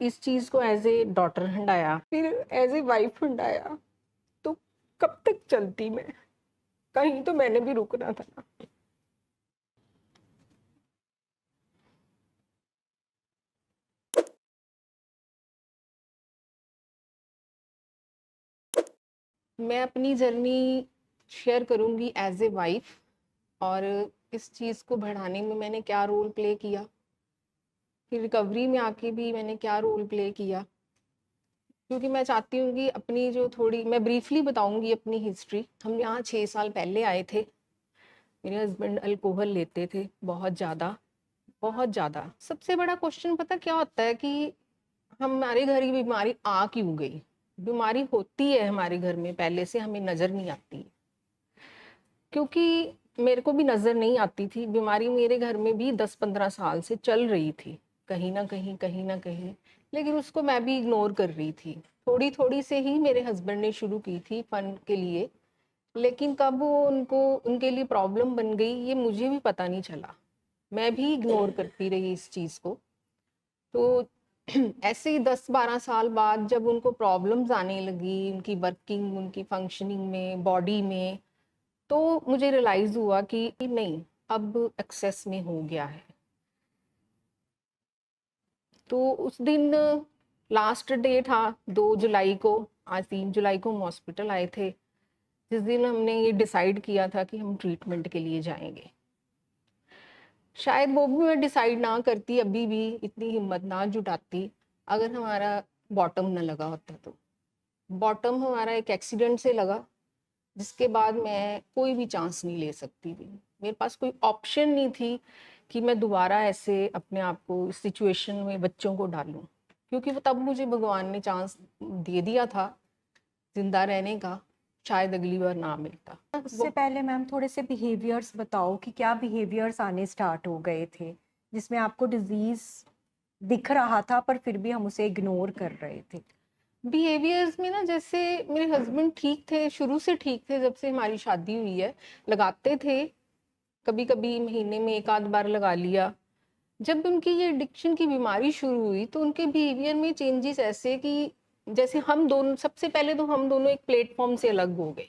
इस चीज़ को as a daughter हंडाया, फिर एज ए वाइफ हंडाया, तो कब तक चलती मैं? कहीं तो मैंने भी रुकना था ना। मैं अपनी जर्नी शेयर करूंगी एज ए वाइफ, और इस चीज़ को बढ़ाने में मैंने क्या रोल प्ले किया, फिर रिकवरी में आके भी मैंने क्या रोल प्ले किया। क्योंकि मैं चाहती हूँ कि अपनी जो थोड़ी, मैं ब्रीफली बताऊंगी अपनी हिस्ट्री। हम यहाँ 6 साल पहले आए थे। मेरे हस्बैंड अल्कोहल लेते थे, बहुत ज़्यादा, बहुत ज़्यादा। सबसे बड़ा क्वेश्चन पता क्या होता है कि हमारे घर की बीमारी आ क्यों गई? बीमारी होती है हमारे घर में पहले से, हमें नज़र नहीं आती। क्योंकि मेरे को भी नज़र नहीं आती थी बीमारी, मेरे घर में भी 10-15 साल से चल रही थी, कहीं ना कहीं, कहीं ना कहीं, लेकिन उसको मैं भी इग्नोर कर रही थी। थोड़ी थोड़ी से ही मेरे हस्बैंड ने शुरू की थी फन के लिए, लेकिन कब वो उनको, उनके लिए प्रॉब्लम बन गई ये मुझे भी पता नहीं चला। मैं भी इग्नोर करती रही इस चीज़ को। तो ऐसे ही 10-12 साल बाद जब उनको प्रॉब्लम्स आने लगी, उनकी वर्किंग, उनकी फंक्शनिंग में, बॉडी में, तो मुझे रियलाइज हुआ कि नहीं, अब एक्सेस में हो गया है। तो उस दिन लास्ट डे था 2 जुलाई को। आज 3 जुलाई को हम हॉस्पिटल आए थे, जिस दिन हमने ये डिसाइड किया था कि हम ट्रीटमेंट के लिए जाएंगे। शायद वो भी मैं डिसाइड ना करती, अभी भी इतनी हिम्मत ना जुटाती, अगर हमारा बॉटम ना लगा होता। तो बॉटम हमारा एक एक्सीडेंट से लगा, जिसके बाद मैं कोई भी चांस नहीं ले सकती थी। मेरे पास कोई ऑप्शन नहीं थी कि मैं दोबारा ऐसे अपने आप को इस सिचुएशन में बच्चों को डालूं, क्योंकि वो तब मुझे भगवान ने चांस दे दिया था जिंदा रहने का, शायद अगली बार ना मिलता। उससे पहले मैम थोड़े से बिहेवियर्स बताओ कि क्या बिहेवियर्स आने स्टार्ट हो गए थे जिसमें आपको डिजीज दिख रहा था पर फिर भी हम उसे इग्नोर कर रहे थे। बिहेवियर्स में ना, जैसे मेरे हस्बैंड ठीक थे, शुरू से ठीक थे, जब से हमारी शादी हुई है लगाते थे, कभी कभी महीने में एक आध बार लगा लिया। जब उनकी ये एडिक्शन की बीमारी शुरू हुई तो उनके बिहेवियर में चेंजेस ऐसे कि जैसे हम दोनों, सबसे पहले तो हम दोनों एक प्लेटफॉर्म से अलग हो गए।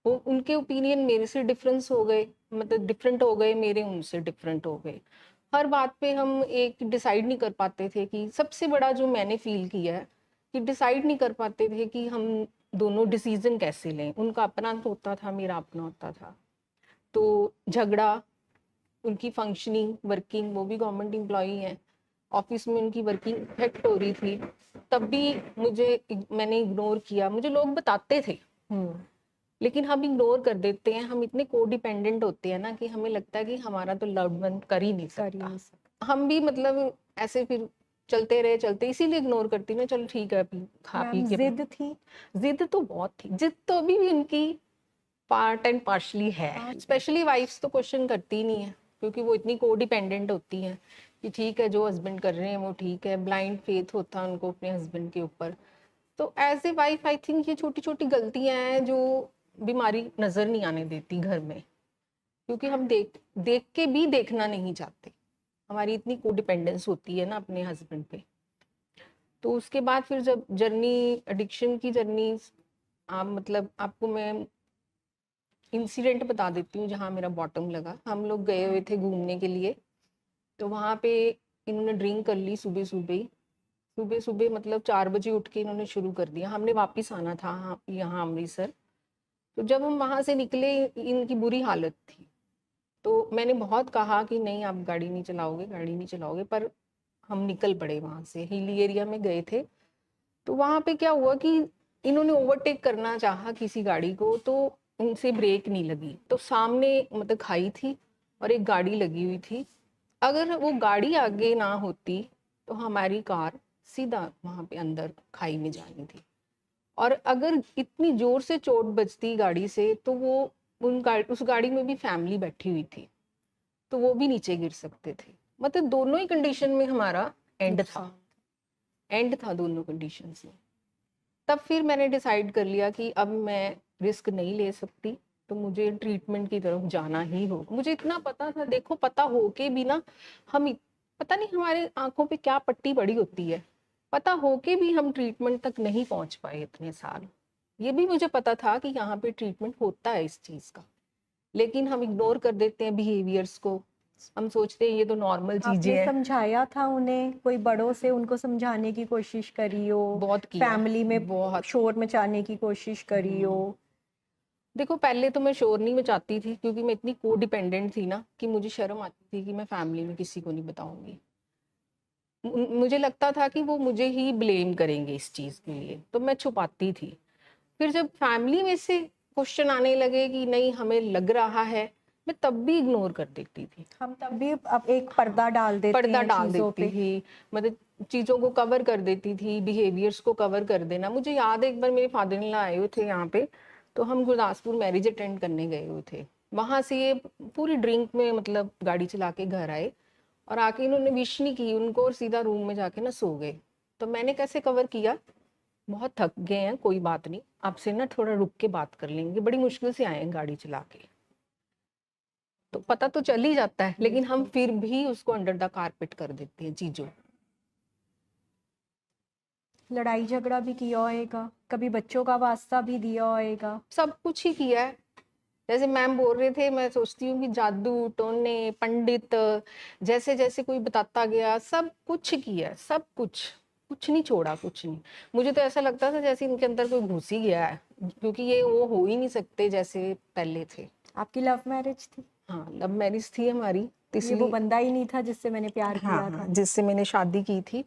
वो, उनके ओपिनियन मेरे से डिफरेंस हो गए, मतलब डिफरेंट हो गए, मेरे उनसे डिफरेंट हो गए। हर बात पे हम एक डिसाइड नहीं कर पाते थे कि, सबसे बड़ा जो मैंने फील किया है कि डिसाइड नहीं कर पाते थे कि हम दोनों डिसीजन कैसे लें। उनका अपना होता था, मेरा अपना होता था। तो झगड़ा, उनकी फंक्शनिंग, वर्किंग, वो भी गवर्नमेंट एम्प्लॉई हैं, ऑफिस में उनकी वर्किंग इफेक्ट हो रही थी, तब भी मैंने इग्नोर किया। मुझे लोग बताते थे, लेकिन हम इग्नोर कर देते हैं। हम इतने कोडिपेंडेंट होते हैं ना कि हमें लगता है कि हमारा तो लव्ड वन कर ही नहीं सकता। हम भी मतलब ऐसे फिर चलते रहे, चलते, इसीलिए इग्नोर करती मैं, चलो ठीक है अभी खा पी मैम के। जिद थी। जिद तो बहुत थी, जिद तो अभी भी उनकी पार्ट एंड पार्शली है। स्पेशली वाइफ्स तो क्वेश्चन करती ही नहीं है, क्योंकि वो इतनी कोडिपेंडेंट होती हैं कि ठीक है जो हस्बैंड कर रहे हैं वो ठीक है, ब्लाइंड फेथ होता है उनको अपने हस्बैंड के ऊपर। तो as a wife I think ये छोटी छोटी गलतियां हैं जो बीमारी नजर नहीं आने देती घर में, क्योंकि हम देख देख के भी देखना नहीं चाहते। हमारी इतनी कोडिपेंडेंस होती है ना अपने हस्बैंड पे। तो उसके बाद फिर जब जर्नी, एडिक्शन की जर्नी, आप मतलब आपको मैं इंसिडेंट बता देती हूँ जहाँ मेरा बॉटम लगा। हम लोग गए हुए थे घूमने के लिए, तो वहाँ पे इन्होंने ड्रिंक कर ली सुबह सुबह ही। सुबह सुबह मतलब 4 बजे उठ के इन्होंने शुरू कर दिया। हमने वापस आना था यहाँ अमृतसर। तो जब हम वहाँ से निकले, इनकी बुरी हालत थी। तो मैंने बहुत कहा कि नहीं आप गाड़ी नहीं चलाओगे, गाड़ी नहीं चलाओगे, पर हम निकल पड़े। वहाँ से हिली एरिया में गए थे। तो वहाँ पे क्या हुआ कि इन्होंने ओवरटेक करना चाहा किसी गाड़ी को, तो उनसे ब्रेक नहीं लगी। तो सामने मतलब खाई थी और एक गाड़ी लगी हुई थी। अगर वो गाड़ी आगे ना होती तो हमारी कार सीधा वहां पे अंदर खाई में जानी थी। और अगर इतनी जोर से चोट बजती गाड़ी से, तो वो उस गाड़ी में भी फैमिली बैठी हुई थी, तो वो भी नीचे गिर सकते थे। मतलब दोनों ही कंडीशन में हमारा एंड था, एंड था दोनों कंडीशंस में। तब फिर मैंने डिसाइड कर लिया कि अब मैं रिस्क नहीं ले सकती, तो मुझे ट्रीटमेंट की तरफ जाना ही होगा। मुझे इतना पता था, देखो पता हो के भी ना, पता नहीं हमारे आंखों पे क्या पट्टी पड़ी होती है पता होके भी हम ट्रीटमेंट तक नहीं पहुंच पाए इतने साल। ये भी मुझे पता था कि यहाँ पे ट्रीटमेंट होता है इस चीज़ का, लेकिन हम इग्नोर कर देते हैं बिहेवियर्स को। हम सोचते हैं ये तो नॉर्मल चीज़ें आपने हैं। समझाया था उन्हें, कोई बड़ों से उनको समझाने की कोशिश करी हो, बहुत किया है, फैमिली में बहुत। शोर मचाने की कोशिश करी हो? देखो पहले तो मैं शोर नहीं मचाती थी, क्योंकि मैं इतनी को डिपेंडेंट थी ना कि मुझे शर्म आती थी कि मैं फैमिली में किसी को नहीं बताऊंगी। मुझे लगता था कि वो मुझे ही ब्लेम करेंगे इस चीज़ के लिए, तो मैं छुपाती थी। फिर जब फैमिली में से क्वेश्चन आने लगे कि नहीं हमें लग रहा है, मैं तब भी इग्नोर कर देती थी। हम तब भी अब एक पर्दा डाल देते पर्दा हैं डाल चीजों देती पे। थी, मतलब चीज़ों को कवर कर देती थी, बिहेवियर्स को कवर कर देना। मुझे याद है एक बार मेरे फादर इन लॉ आए हुए थे यहाँ पे, तो हम गुरदासपुर मैरिज अटेंड करने गए हुए थे। वहां से ये पूरी ड्रिंक में मतलब गाड़ी चला के घर आए, और आके इन्होंने विश नहीं की उनको, और सीधा रूम में जाके ना सो गए। तो मैंने कैसे कवर किया, बहुत थक गए हैं, कोई बात नहीं, आपसे ना थोड़ा रुक के बात कर लेंगे, बड़ी मुश्किल से आए हैं गाड़ी चला के। तो पता तो चल ही जाता है, लेकिन हम फिर भी उसको अंडर द कारपेट कर देते हैं चीजों। लड़ाई झगड़ा भी किया होएगा, कभी बच्चों का वास्ता भी दिया होएगा। सब कुछ ही किया है। जैसे मैम बोल रहे थे, मैं सोचती हूँ कि जादू टोने पंडित, जैसे जैसे कोई बताता गया, सब कुछ किया है, सब कुछ, कुछ नहीं छोड़ा, कुछ नहीं। मुझे तो ऐसा लगता था जैसे इनके अंदर कोई घुस ही गया है, क्योंकि ये वो हो ही नहीं सकते जैसे पहले थे। आपकी लव मैरिज थी? हाँ, लव मैरिज थी हमारी, तो ये वो इसलिए। बंदा ही नहीं था जिससे मैंने प्यार हाँ किया हाँ, था? जिससे मैंने शादी की थी।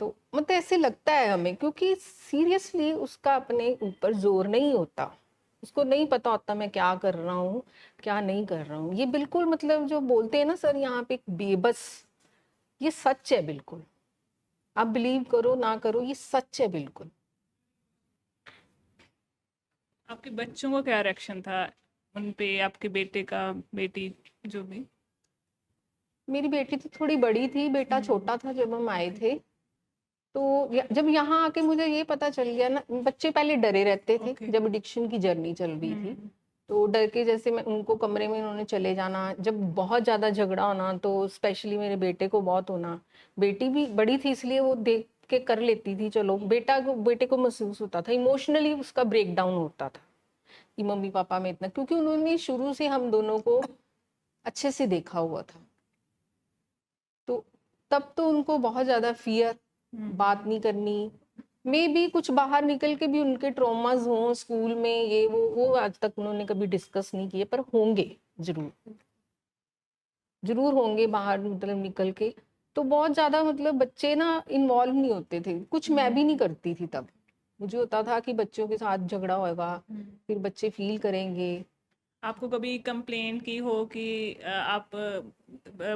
तो मतलब ऐसे लगता है हमें, क्योंकि सीरियसली उसका अपने ऊपर जोर नहीं होता, उसको नहीं पता होता मैं क्या कर रहा हूँ, क्या नहीं कर रहा हूँ। ये बिल्कुल मतलब जो बोलते हैं ना सर यहाँ पे, एक बेबस, ये सच है बिल्कुल। आप बिलीव करो ना करो, ये सच है बिल्कुल। आपके बच्चों का क्या रिएक्शन था उन पे, आपके बेटे का, बेटी, जो भी? मेरी बेटी तो थोड़ी बड़ी थी, बेटा छोटा था जब हम आए थे। तो जब यहाँ आके मुझे ये पता चल गया ना, बच्चे पहले डरे रहते थे ओके। जब एडिक्शन की जर्नी चल रही थी। तो डर के जैसे मैं उनको कमरे में उन्होंने चले जाना, जब बहुत ज्यादा झगड़ा होना तो स्पेशली मेरे बेटे को बहुत होना। बेटी भी बड़ी थी इसलिए वो देख के कर लेती थी, चलो बेटे को महसूस होता था, इमोशनली उसका ब्रेक डाउन होता था कि मम्मी पापा में इतना, क्योंकि उन्होंने शुरू से हम दोनों को अच्छे से देखा हुआ था। तो तब तो उनको बहुत ज्यादा फियर, बात नहीं करनी, मे भी कुछ बाहर निकल के भी उनके ट्रॉमास हों स्कूल में, ये वो आज तक उन्होंने कभी डिस्कस नहीं किए, पर होंगे, जरूर जरूर होंगे बाहर मतलब निकल के। तो बहुत ज्यादा मतलब बच्चे ना इन्वॉल्व नहीं होते थे, कुछ मैं भी नहीं करती थी तब। मुझे होता था कि बच्चों के साथ झगड़ा होगा, फिर बच्चे फील करेंगे। आपको कभी कंप्लेंट की हो कि आप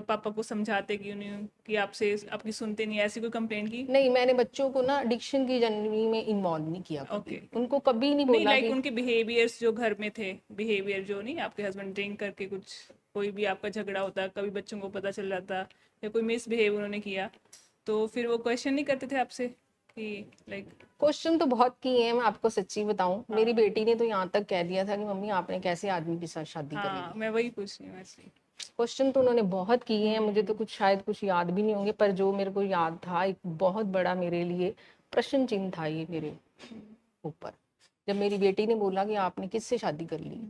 पापा को समझाते क्यों नहीं हो, कि आपसे आपकी सुनते नहीं, ऐसी कोई कंप्लेंट की? नहीं, मैंने बच्चों को ना एडिक्शन की जर्नी में इन्वॉल्व नहीं किया कभी। ओके। उनको कभी नहीं नहीं, बोला लाइक कि उनके बिहेवियर्स जो घर में थे, बिहेवियर जो, नहीं आपके हस्बैंड ड्रिंक करके कुछ, कोई भी आपका झगड़ा होता, कभी बच्चों को पता चल जाता या कोई मिसबिहेव उन्होंने किया, तो फिर वो क्वेश्चन नहीं करते थे आपसे कि लाइक? क्वेश्चन तो बहुत किए हैं, मैं आपको सच्ची बताऊं, मेरी बेटी ने तो यहाँ तक कह दिया था कि मम्मी आपने कैसे आदमी के साथ शादी कर हाँ, ली। मैं वही पूछ रही हूँ ऐसे। क्वेश्चन तो उन्होंने बहुत किए हैं, मुझे तो कुछ शायद कुछ याद भी नहीं होंगे, पर जो मेरे को याद था, एक बहुत बड़ा मेरे लिए प्रश्न चिन्ह था ये मेरे ऊपर, जब मेरी बेटी ने बोला कि आपने किससे शादी कर ली।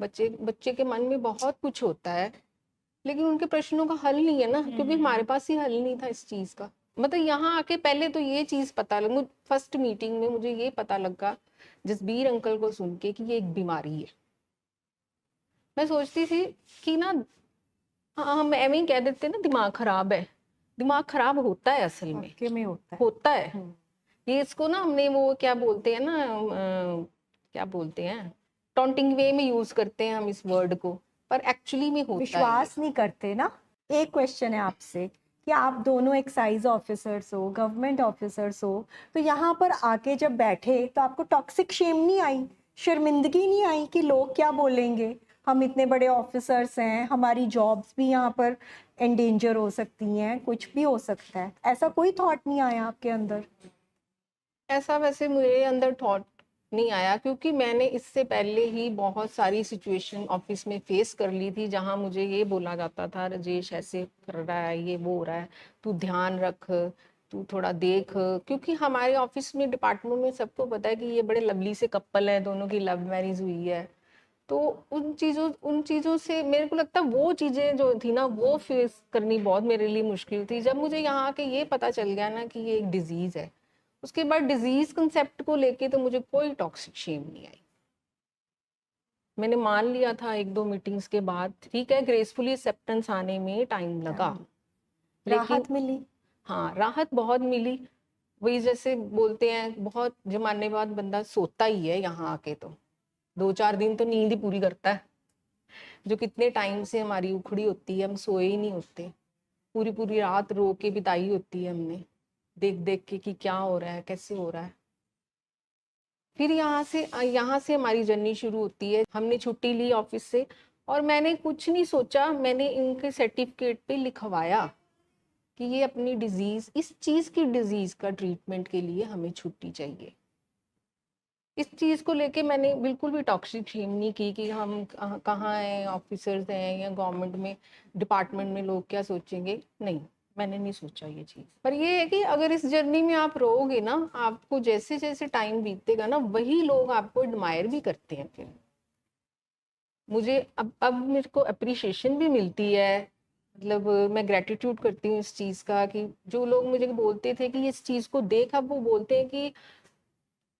बच्चे बच्चे के मन में बहुत कुछ होता है, लेकिन उनके प्रश्नों का हल नहीं है ना, क्योंकि हमारे पास ही हल नहीं था इस चीज का। मतलब यहाँ आके पहले तो ये चीज पता लगा, फर्स्ट मीटिंग में मुझे ये पता लगा जसबीर अंकल को सुन के कि ये एक बीमारी है। मैं सोचती थी कि ना, हाँ हम एवं ही कह देते ना दिमाग खराब है, दिमाग खराब होता है असल में, वाकई में होता है। होता है। ये इसको ना हमने वो क्या बोलते हैं ना, क्या बोलते हैं, टॉन्टिंग वे में यूज करते हैं हम इस वर्ड को, पर एक्चुअली में होता है ये। विश्वास नहीं करते ना। एक क्वेश्चन है आपसे कि आप दोनों एक्साइज ऑफिसर्स हो, गवर्नमेंट ऑफिसर्स हो, तो यहाँ पर आके जब बैठे तो आपको टॉक्सिक शेम नहीं आई, शर्मिंदगी नहीं आई कि लोग क्या बोलेंगे, हम इतने बड़े ऑफिसर्स हैं, हमारी जॉब्स भी यहाँ पर एंडेंजर हो सकती हैं, कुछ भी हो सकता है, ऐसा कोई थॉट नहीं आया आपके अंदर? ऐसा वैसे मेरे अंदर थॉट नहीं आया, क्योंकि मैंने इससे पहले ही बहुत सारी सिचुएशन ऑफिस में फेस कर ली थी जहां मुझे ये बोला जाता था, राजेश ऐसे कर रहा है, ये वो हो रहा है, तू ध्यान रख, तू थोड़ा देख। क्योंकि हमारे ऑफिस में डिपार्टमेंट में सबको पता है कि ये बड़े लवली से कपल है, दोनों की लव मैरिज हुई है। तो उन चीज़ों से मेरे को लगता है वो चीज़ें जो थी ना, वो फेस करनी बहुत मेरे लिए मुश्किल थी। जब मुझे यहाँ आके ये पता चल गया ना कि ये एक डिजीज़ है, उसके बाद डिजीज कंसेप्ट को लेके तो मुझे कोई टॉक्सिक शेम नहीं आई। मैंने मान लिया था एक दो मीटिंग्स के बाद, ठीक है, ग्रेसफुली एक्सेप्टेंस आने में टाइम लगा, लेकिन राहत मिली? हाँ, राहत बहुत मिली। वही जैसे बोलते हैं, बहुत जमाने बाद बंदा सोता ही है यहाँ आके, तो 2-4 दिन तो नींद ही पूरी करता है। जो कितने टाइम से हमारी उखड़ी होती है, हम सोए ही नहीं होते, पूरी पूरी रात रो के बिताई होती है हमने, देख देख के कि क्या हो रहा है, कैसे हो रहा है। फिर यहाँ से हमारी जर्नी शुरू होती है। हमने छुट्टी ली ऑफिस से और मैंने कुछ नहीं सोचा, मैंने इनके सर्टिफिकेट पे लिखवाया कि ये अपनी डिजीज, इस चीज की डिजीज का ट्रीटमेंट के लिए हमें छुट्टी चाहिए। इस चीज को लेके मैंने बिल्कुल भी टॉक्सिक शेम नहीं की कि हम कहाँ हैं, ऑफिसर्स हैं या गवर्नमेंट में डिपार्टमेंट में लोग क्या सोचेंगे, नहीं, मैंने नहीं सोचा ये चीज। पर ये है कि अगर इस जर्नी में आप रहोगे ना, आपको जैसे जैसे टाइम बीतेगा ना, वही लोग आपको एडमायर भी करते हैं। फिर मुझे अब मेरे को अप्रिशिएशन भी मिलती है, मतलब मैं ग्रेटिट्यूड करती हूँ इस चीज का, कि जो लोग मुझे बोलते थे कि इस चीज को देख, अब वो बोलते हैं कि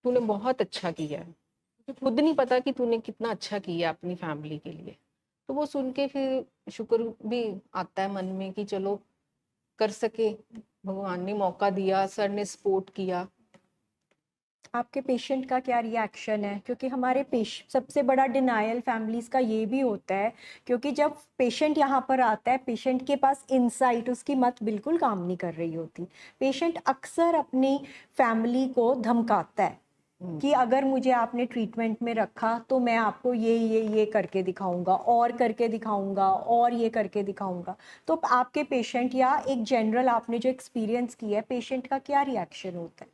तूने बहुत अच्छा किया है, मुझे खुद नहीं पता कि तूने कितना अच्छा किया अपनी फैमिली के लिए। तो वो सुन के फिर शुक्र भी आता है मन में कि चलो कर सके, भगवान ने मौका दिया, सर ने सपोर्ट किया। आपके पेशेंट का क्या रिएक्शन है? क्योंकि हमारे सबसे बड़ा डिनायल फैमिलीज का ये भी होता है, क्योंकि जब पेशेंट यहाँ पर आता है, पेशेंट के पास इंसाइट, उसकी मत बिल्कुल काम नहीं कर रही होती। पेशेंट अक्सर अपनी फैमिली को धमकाता है कि अगर मुझे आपने ट्रीटमेंट में रखा तो मैं आपको ये करके दिखाऊंगा, और करके दिखाऊंगा, और ये करके दिखाऊंगा। तो आपके पेशेंट या एक जनरल आपने जो एक्सपीरियंस किया है, पेशेंट का क्या रिएक्शन होता है?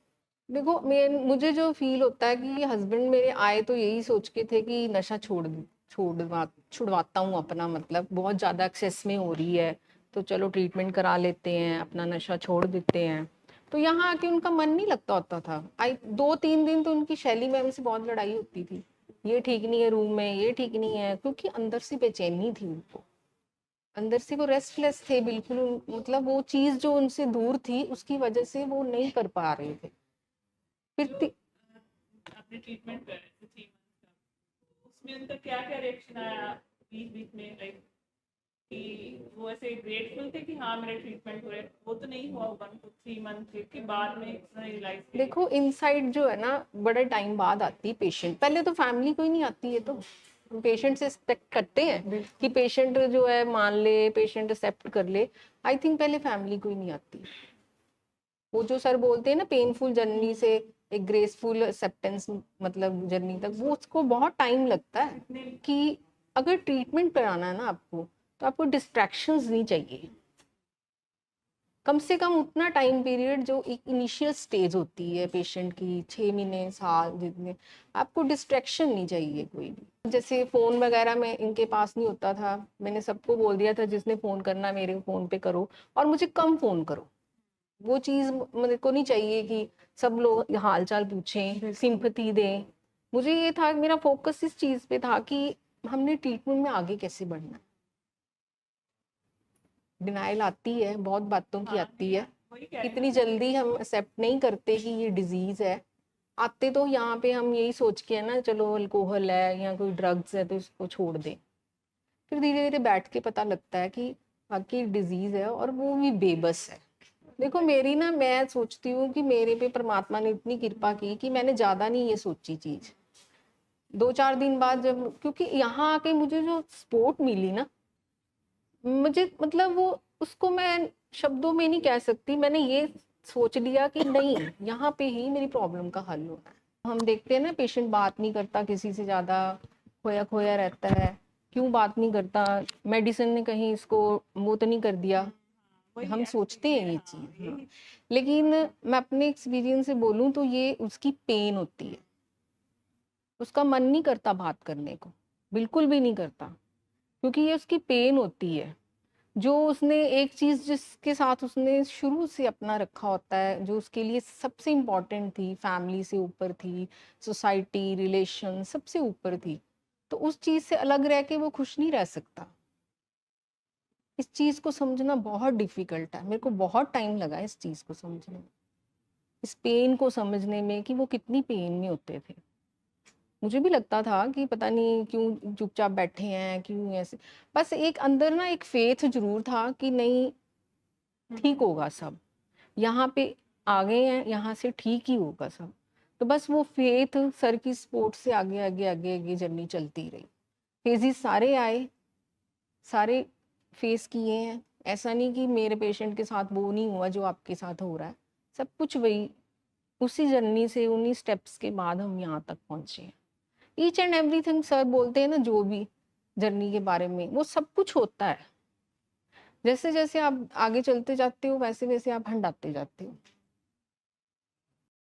देखो, मुझे जो फील होता है कि हस्बैंड मेरे आए तो यही सोच के थे कि नशा छुड़वाता हूँ अपना, मतलब बहुत ज़्यादा एक्सेस में हो रही है, तो चलो ट्रीटमेंट करा लेते हैं, अपना नशा छोड़ देते हैं। तो यहाँ आके उनका मन नहीं लगता होता था। 2-3 दिन तो उनकी शैली मैम से बहुत लड़ाई होती थी, ये ठीक नहीं है रूम में, ये ठीक नहीं है, क्योंकि अंदर से बेचैनी थी उनको, अंदर से वो रेस्टलेस थे बिल्कुल। मतलब वो चीज़ जो उनसे दूर थी, उसकी वजह से वो नहीं कर पा रहे थे। फिर आपने ट्रीटमेंट करा 3 मंथ का, उसमें उनका क्या क्या रिएक्शन आया बीच बीच में, लाइक कि वो ऐसे ग्रेटफुल थे कि हाँ मेरा ट्रीटमेंट हो रहा है? वो तो नहीं हुआ होगा उनको 3 मंथ के बाद में रियलाइज किया? देखो, इनसाइट जो है ना, बड़े टाइम बाद आती है पेशेंट, पहले तो फैमिली कोई नहीं आती है। तो पेशेंट से एक्सपेक्ट करते हैं कि पेशेंट जो है मान ले, पेशेंट एक्सेप्ट कर ले। आई थिंक पहले फैमिली कोई नहीं आती। वो जो सर बोलते हैं ना, पेनफुल जर्नी से एक ग्रेसफुल एक्सेप्टेंस, मतलब जर्नी तक, वो उसको बहुत टाइम लगता है। कि अगर ट्रीटमेंट कराना है ना आपको, तो आपको डिस्ट्रैक्शंस नहीं चाहिए। कम से कम उतना टाइम पीरियड जो एक इनिशियल स्टेज होती है पेशेंट की, 6 महीने साल जितने, आपको डिस्ट्रैक्शन नहीं चाहिए कोई भी। जैसे फ़ोन वगैरह में इनके पास नहीं होता था, मैंने सबको बोल दिया था जिसने फ़ोन करना मेरे फ़ोन पे करो, और मुझे कम फ़ोन करो। वो चीज़ मेरे को नहीं चाहिए कि सब लोग हाल चाल पूछें, सिंपैथी दें। मुझे ये था, मेरा फोकस इस चीज़ पे था कि हमने ट्रीटमेंट में आगे कैसे बढ़ना है। डिनाइल आती है, बहुत बातों की आती है, वही कह रही इतनी जल्दी हम एक्सेप्ट नहीं करते कि ये डिजीज है। आते तो यहाँ पे हम यही सोच के है ना, चलो अल्कोहल है या कोई ड्रग्स है तो इसको छोड़ दें। फिर धीरे धीरे बैठ के पता लगता है कि बाकी डिजीज है, और वो भी बेबस है। देखो मेरी ना, मैं सोचती हूँ कि मेरे पे परमात्मा ने इतनी कृपा की कि मैंने ज्यादा नहीं ये सोची चीज। 2-4 दिन बाद जब, क्योंकि यहाँ आके मुझे जो सपोर्ट मिली ना, मुझे मतलब वो, उसको मैं शब्दों में नहीं कह सकती। मैंने ये सोच लिया कि नहीं, यहाँ पे ही मेरी प्रॉब्लम का हल होना है। हम देखते हैं ना, पेशेंट बात नहीं करता किसी से, ज्यादा खोया खोया रहता है, क्यों बात नहीं करता, मेडिसिन ने कहीं इसको वो तो नहीं कर दिया, हम सोचते हैं ये चीज। हाँ। लेकिन मैं अपने एक्सपीरियंस से बोलूं तो ये उसकी पेन होती है। उसका मन नहीं करता बात करने को, बिल्कुल भी नहीं करता, क्योंकि ये उसकी पेन होती है। जो उसने एक चीज़ जिसके साथ उसने शुरू से अपना रखा होता है, जो उसके लिए सबसे इम्पोर्टेंट थी, फैमिली से ऊपर थी, सोसाइटी, रिलेशन सबसे ऊपर थी, तो उस चीज़ से अलग रह के वो खुश नहीं रह सकता। इस चीज़ को समझना बहुत डिफ़िकल्ट है, मेरे को बहुत टाइम लगा इस चीज़ को समझने में, इस पेन को समझने में कि वो कितनी पेन में होते थे। मुझे भी लगता था कि पता नहीं क्यों चुपचाप बैठे हैं, क्यों ऐसे, बस एक अंदर ना एक फेथ ज़रूर था कि नहीं, ठीक होगा सब, यहाँ पे आ गए हैं, यहाँ से ठीक ही होगा सब। तो बस वो फेथ सर की सपोर्ट से आगे आगे आगे आगे जर्नी चलती रही। फेजेस सारे आए, सारे फेस किए हैं। ऐसा नहीं कि मेरे पेशेंट के साथ वो नहीं हुआ जो आपके साथ हो रहा है, सब कुछ वही, उसी जर्नी से, उन्हीं स्टेप्स के बाद हम यहाँ तक पहुँचे हैं। ईच एंड एवरीथिंग सर बोलते हैं ना, जो भी जर्नी के बारे में, वो सब कुछ होता है। जैसे जैसे आप आगे चलते जाते हो, वैसे वैसे आप हंडाते जाते हो।